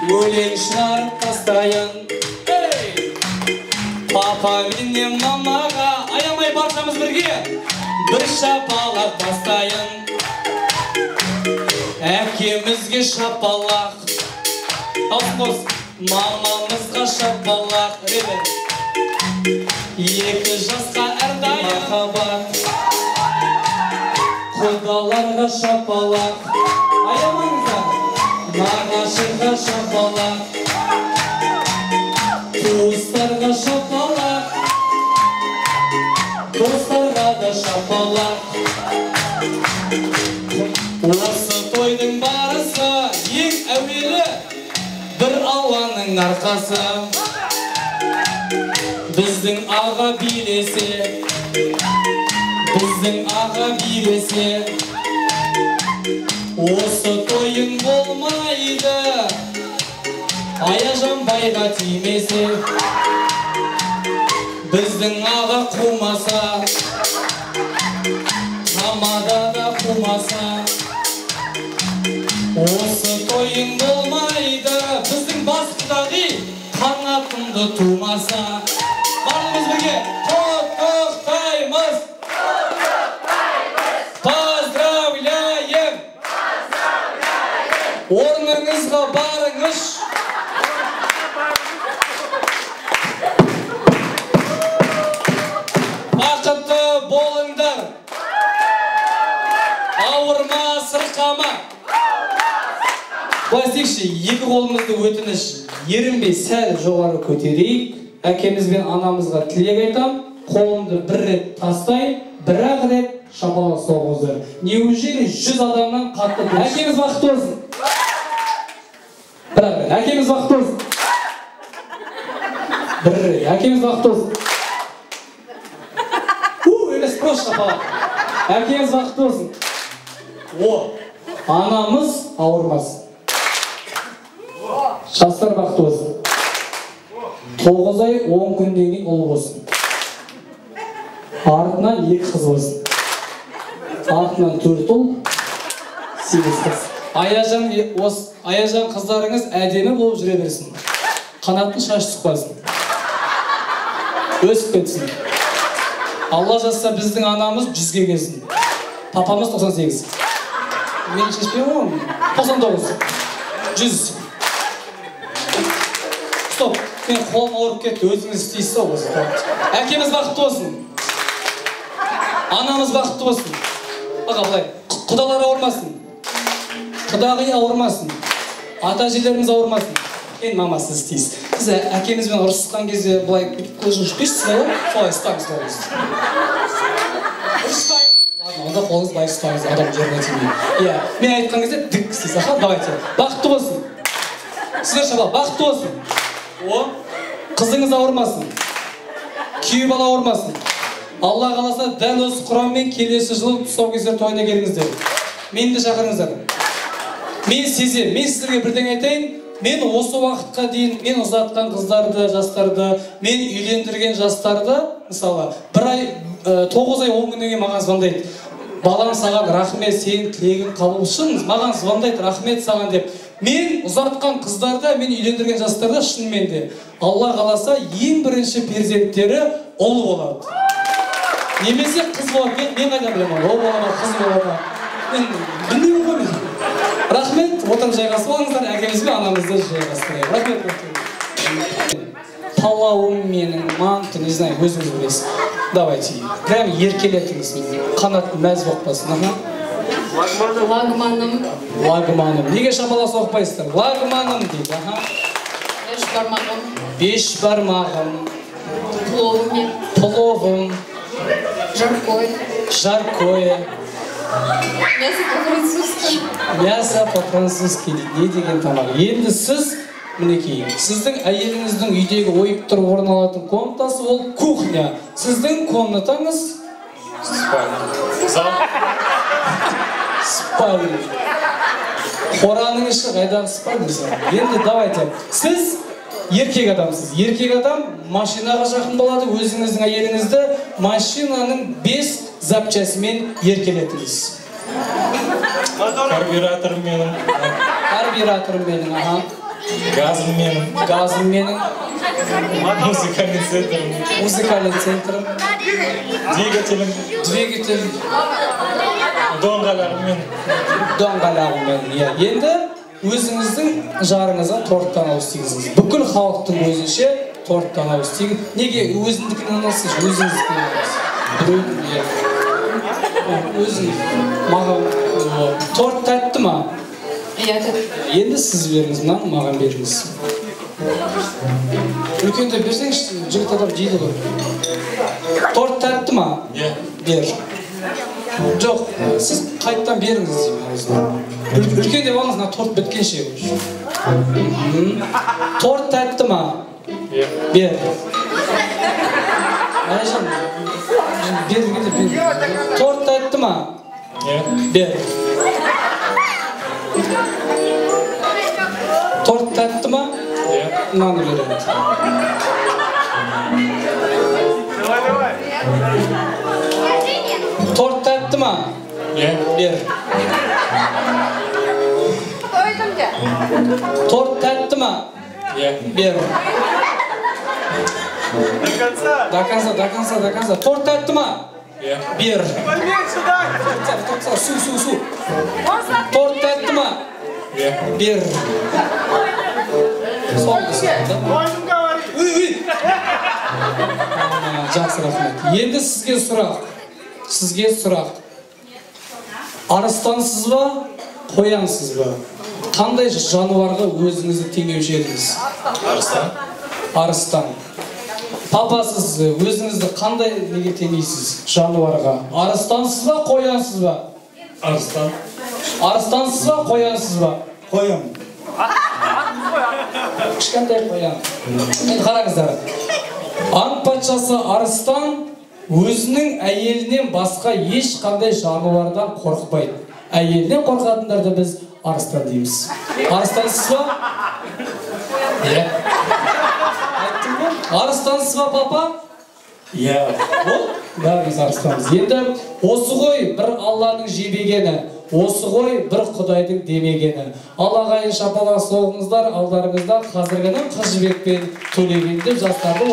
өлең шығарып тастайын. Папа менен мамаға аямай баршамыз бірге бір шапалақ тастайын. Әкемізге шапалақ, мамамызға шапалақ. Екі жасқа әрдайым махаббат, құдаларға шапалақ. Аямаңыздар, нағашыға шапалақ, туыстарға шапалақ, достарға да шапалақ. Осы тойдың барысы ең әуелі бір Алланың арқасы. Біздің аға билесе, біздің аға билесе, осы тойың болмайды, Аяжан байға тимесе. Біздің аға қумаса, тамада да қумаса, осы тойың болмайды, біздің басқыдағы қанатымды тумаса. Барлығымыз бірге құттықтаймыз! Поздравляем! Орныңызға барыңыз! Бақытты болыңдар! Ауырма, сырқама! Былай істейікші, екі қолымызды өтініш ерінбей сәл жоғары көтерейік. Әкеміз бен анамызға тілек айтам, қолымды бір рет тастай, бір-ақ рет шапалақ соғыңыздар. Неужели 100 адамнан қатты бұл? Әкеміз бақытты болсын. Бір-ақ рет, әкеміз бақытты болсын. Бір рет, әкеміз бақытты болсын. Емес, просто шапалақ. Әкеміз бақытты болсын. Анамыз ауырмасын. Жастар бақытты болсын. 9 ай 10 күнден кейін ұл болсын. Артынан 2 қыз болсын. Артынан 4 ұл, 8 қыз. Аяжан қыздарыңыз әдемі болып жүре берсін. Қанатын шаш сұқпасын. Өсіп кетсін. Алла жазса біздің анамыз 100-ге келсін. Папамыз 98. Мен шешпеймін ғой? 99. 100. Стоп. Мен қолым ауырып кетті, өзіңіз істейсіз осы. Әкеміз бақытты болсын. Анамыз бақытты болсын. Аға былай, құдалар ауырмасын. Құдағи ауырмасын. Ата-әжелеріміз ауырмасын. Мен мамасы істейсіз. Сіз әкемізбен ұрысқан кезде былай көзін ұшпайсыз ғой? Солай ұстаңыз қолыңыз. Ұрыспайын. Ладно, онда қолыңыз былай ұстаңыз, адам жеріне тимей. Иә, мен айтқан кезде дік істейсіз. Аха, давайте. Бақытты болсын. Сіздер шабал, бақытты болсын. Қызыңыз ауырмасын, күйеу бала ауырмасын. Алла қаласа дәл осы құранмен келесі жылы тұсаукесер тойына келіңіздер. Мені де шақырыңыздар. Мен сезем, мен сіздерге бірден айтайын, мен осы уақытқа дейін мен ұзатқан қыздарды, жастарды, мен үйлендірген жастарды, мысалы, 9 ай 10 күннен кейін маған звондайды. Балам саған рахмет, сенің тілегің қабыл шын, маған звондайды рахмет саған деп. Мен ұзатқан қыздарда, мен үйлендірген жастарда шынымен де Алла қаласа ең бірінші перзенттері ұл болады. Немесе қыз болады. Мен қайдан білемін, ұл болады, қыз болады. Мен білмеймін ғой мен. Рахмет, отырып жайғасып алыңыздар, әкеміз бен анамызды жайғастырайық. Рахмет. Палауым менің, манты, не знаю, өзіңіз білесіз. Давайте, прям еркелетіңіз. Қанат мәз боқпасын. Лагманым. Лагманым. Неге шапалақ соқпайсыздар? Лагманым дейді. 5 бармағым. 5 бармағым. Пловым. Пловым. Жаркое. Жаркое. Мясо по-французски. Мясо по-французски дейді. Не деген тамақ? Енді сіз, мінекей, сіздің әйеліңіздің үйдегі ойып тұрып орын алатын комнатасы ол кухня. Сіздің комнатаңыз спальня. Қораның іші қайдағы спальня? Енді давайте. Сіз еркек адамсыз. Еркек адам машинаға жақын болады, өзіңіздің әйеліңізді машинаның 5 запчасымен еркелетіңіз. Карбюраторым менің. Карбюраторым менің, аха. Газым менің. Музыкальный центрім. Двигатель. Доңғалағымен. Енді өзіңіздің жарыңызға торттан ауыз тигізіңіз. Бүкіл халықтың өзінше торттан ауыз тигіз. Неге өзіңдікін анасыз, өзіңіздікін анасыз? Өзіңіз. Маған торт тәтті ма? Иә, тәтті. Енді сіз беріңіз, маған беріңіз. Үлкенде берсеңші, жігіт адам жейді ғой. Торт тәтті ма? Бер. Жоқ, сіз қайттан беріңіз деймін. Үлкенде балыңыз, торт біткенше. Торт тәтті ма? Бер. Айжан, бергенде бер. Торт тәтті ма? Бер. Торт тәтті ма? Мынаны беремін. Торт тәтті ма? Бер. Торт тәтті ма? Бер. До конца. Торт тәтті ма? Бер. Су. Торт тәтті ма? Бер. Жақсы, рахмет. Енді сізге сұрақ. Арыстансыз ба, қоянсыз ба? Қандай жануарға өзіңізді теңеуші едіңіз? Арыстан. Папасыз өзіңізді қандай неге теңейсіз жануарға? Арыстансыз ба, қоянсыз ба? Арыстан. Арыстансыз ба, қоянсыз ба? Қоям. Кішкентай қоян. Қараңыздар. Аң патшасы Арыстан өзінің әйелінен басқа ешқандай жануардан қорықпайды. Әйелінен қорқатындарды біз арыстан дейміз. Арыстансыз ба? Иә. Айттым ба? Арыстансыз ба, папа? Иә. Бәріміз арыстанбыз. Енді осы ғой бір Алланың жебегені, осы ғой бір Құдайдың демегені. Аллаға шапалақ соғыңыздар, алдарыңызда қазіргінің Қыз Жібек пен Төлеген деп жастарды